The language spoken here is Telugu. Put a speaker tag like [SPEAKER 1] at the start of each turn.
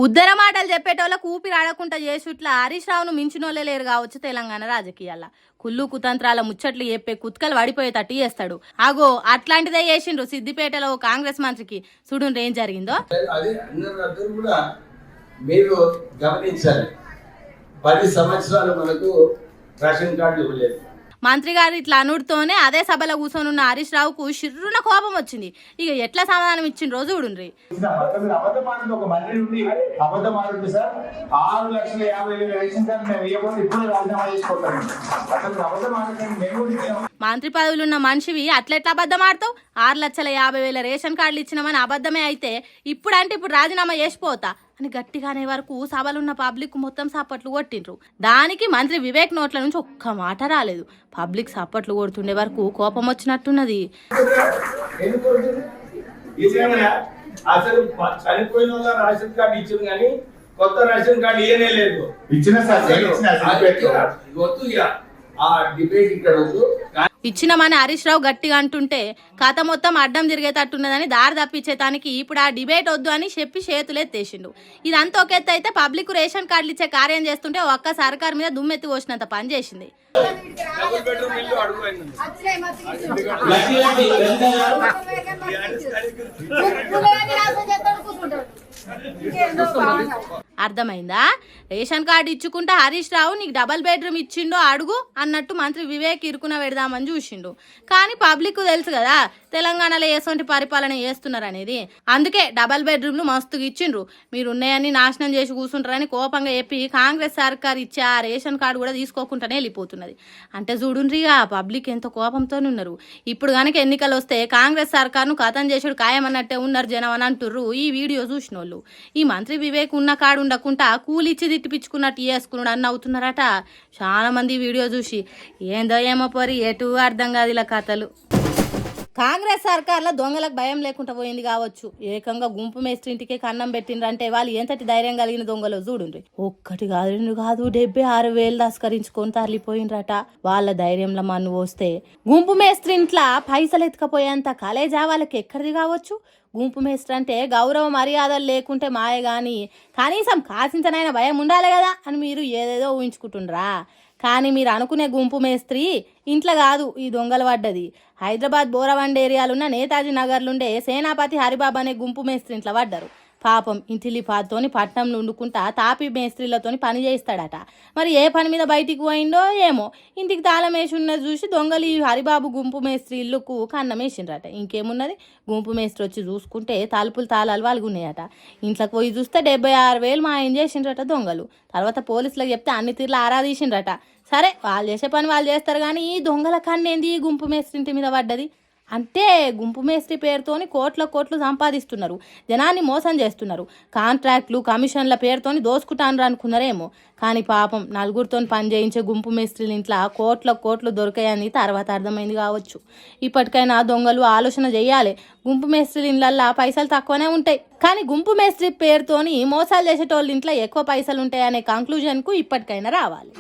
[SPEAKER 1] ఉద్దర మాటలు చెప్పేటోళ్ళకు ఊపిరి ఆడకుండా చేసుట్లా హరీష్ రావును మించినోళ్ళే లేరు కావచ్చు తెలంగాణ రాజకీయాల. కుళ్ళు కుతంత్రాల ముచ్చట్లు చెప్పే కుత్కలు పడిపోయేటట్టు చేస్తాడు. ఆగో అట్లాంటిదే చేసిండ్రు సిద్దిపేటలో కాంగ్రెస్ మంత్రికి. చూడు ఏం జరిగిందో.
[SPEAKER 2] మీరు గమనించాలి, 10 సంవత్సరాలు మనకు రేషన్ కార్డు ఇవ్వలేదు.
[SPEAKER 1] మంత్రి గారు ఇట్లా అనుడితోనే అదే సభలో కూర్చొని ఉన్న హరీష్ రావుకు షిర్రున కోపం వచ్చింది. ఇక ఎట్లా సమాధానం ఇచ్చిన రోజు చూడుండ్రి. మంత్రి పదవులున్న మనిషివి అట్లెట్లా అబద్ధం ఆడతావు? 6,50,000 రేషన్ కార్డులు ఇచ్చినామని అబద్ధమే అయితే ఇప్పుడు రాజీనామా చేసిపోతా అని గట్టిగానే వరకు సభలున్న పబ్లిక్ మొత్తం సప్పట్లు కొట్టిండ్రు. దానికి మంత్రి వివేక్ నోట్ల నుంచి ఒక్క మాట రాలేదు. పబ్లిక్ సప్పట్లు కొడుతుండే వరకు కోపం వచ్చినట్టున్నది.
[SPEAKER 2] అసలు చనిపోయిన వాళ్ళ రేషన్ కార్డు ఇచ్చింది కానీ కొత్త రేషన్ కార్డు ఇయ్యనే లేదు.
[SPEAKER 1] ఇచ్చినమని హరీష్ రావు గట్టిగా అంటుంటే కథ మొత్తం అడ్డం తిరిగేటట్టున్నదని దారి తప్పించేతానికి ఇప్పుడు ఆ డిబేట్ వద్దు అని చెప్పి చేతులెత్తేసిండు. ఇదంతా ఒక ఎత్తు అయితే పబ్లిక్ రేషన్ కార్డులు ఇచ్చే కార్యం చేస్తుంటే ఒక్క సర్కార్ మీద దుమ్మెత్తి పోసినంత పని చేసింది. అర్థమైందా? రేషన్ కార్డు ఇచ్చుకుంటే హరీష్ రావు నీకు డబల్ బెడ్రూమ్ ఇచ్చిండో అడుగు అన్నట్టు మంత్రి వివేక్ ఇరుకున పెడదామని చూసిండు. కానీ పబ్లిక్ తెలుసు కదా తెలంగాణలో ఎటువంటి పరిపాలన చేస్తున్నారు అనేది. అందుకే డబల్ బెడ్రూమ్లు మస్తుగా ఇచ్చిండ్రు. మీరు ఉన్నాయని నాశనం చేసి కూర్చుంటారని కోపంగా చెప్పి కాంగ్రెస్ సర్కార్ ఇచ్చే ఆ రేషన్ కార్డు కూడా తీసుకోకుండానే వెళ్ళిపోతున్నది. అంటే చూడుండ్రిగా పబ్లిక్ ఎంతో కోపంతోనే ఉన్నారు. ఇప్పుడు కనుక ఎన్నికలు వస్తే కాంగ్రెస్ సర్కార్ను ఖతం చేసుడు ఖాయమన్నట్టే ఉన్నారు జనం అని అంటుర్రు ఈ వీడియో చూసిన వాళ్ళు. ఈ మంత్రి వివేక్ ఉన్న కాడు ఉండకుండా కూలిచ్చి తిట్టిపించుకున్నట్టు చేసుకున్నాడు అని అవుతున్నారట చాలా మంది వీడియో చూసి. ఏందో ఏమో పరి ఎటు అర్థం కాదు ఇలా కథలు. కాంగ్రెస్ సర్కార్లో దొంగలకు భయం లేకుండా పోయింది కావచ్చు. ఏకంగా గుంపు మేస్త్రి ఇంటికి కన్నం పెట్టిండ్రంటే వాళ్ళు ఎంతటి ధైర్యం కలిగిన దొంగలో చూడుండ్రి. ఒక్కటి కాదు 2 కాదు 76,000 దస్కరించుకొని తరలిపోయిండ్రట. వాళ్ళ ధైర్యంలో మన్ను పోస్తే గుంపు మేస్త్రి ఇంట్లో పైసలు ఎత్తుకపోయేంత కలేజా వాళ్ళకి ఎక్కడిది కావచ్చు. గుంపు మేస్త్రి అంటే గౌరవ మర్యాదలు లేకుంటే మాయ గాని కనీసం కాసింతనైనా భయం ఉండాలి కదా అని మీరు ఏదేదో ఊహించుకుంటుండ్రా. కానీ మీరు అనుకునే గుంపు మేస్త్రి ఇంట్లో కాదు ఈ దొంగలు పడ్డది. హైదరాబాద్ బోరవండ ఏరియాలున్న నేతాజీ నగర్లుండే సేనాపతి హరిబాబు అనే గుంపు మేస్త్రి ఇంట్లో పడ్డారు. పాపం ఇంటిలిపాతోని పట్నంలో వండుకుంటా తాపి మేస్త్రీలతోని పని చేయిస్తాడట. మరి ఏ పని మీద బయటికి పోయిండో ఏమో ఇంటికి తాళం వేసి ఉన్నది చూసి దొంగలు ఈ హరిబాబు గుంపు మేస్త్రి ఇల్లుకు కన్నం వేసిండ్రట. ఇంకేమున్నది గుంపు మేస్త్రి వచ్చి చూసుకుంటే తలుపులు తాళాలు వాళ్ళగున్నాయట. ఇంట్లోకి పోయి చూస్తే 76,000 మాయం చేసిండ్రట దొంగలు. తర్వాత పోలీసులకు చెప్తే అన్ని తీర్లు ఆరాధీసిండ్రట. సరే వాళ్ళు చేసే పని వాళ్ళు చేస్తారు కానీ ఈ దొంగల కన్నేంది ఈ గుంపు మేస్త్రి ఇంటి మీద పడ్డది. అంటే గుంపు మేస్త్రి పేరుతోని కోట్లు సంపాదిస్తున్నారు, జనాన్ని మోసం చేస్తున్నారు, కాంట్రాక్ట్లు కమిషన్ల పేరుతోని దోసుకుంటాను అనుకున్నారేమో. కానీ పాపం నలుగురితో పని చేయించే గుంపు మేస్త్రీల ఇంట్లో కోట్లు దొరికాయని తర్వాత అర్థమైంది కావచ్చు. ఇప్పటికైనా దొంగలు ఆలోచన చేయాలి. గుంపు మేస్త్రీల ఇళ్ళల్లో పైసలు తక్కువనే ఉంటాయి కానీ గుంపు మేస్త్రి పేరుతోని మోసాలు చేసేటోళ్ళ ఇంట్లో ఎక్కువ పైసలు ఉంటాయనే కంక్లూజన్కు ఇప్పటికైనా రావాలి.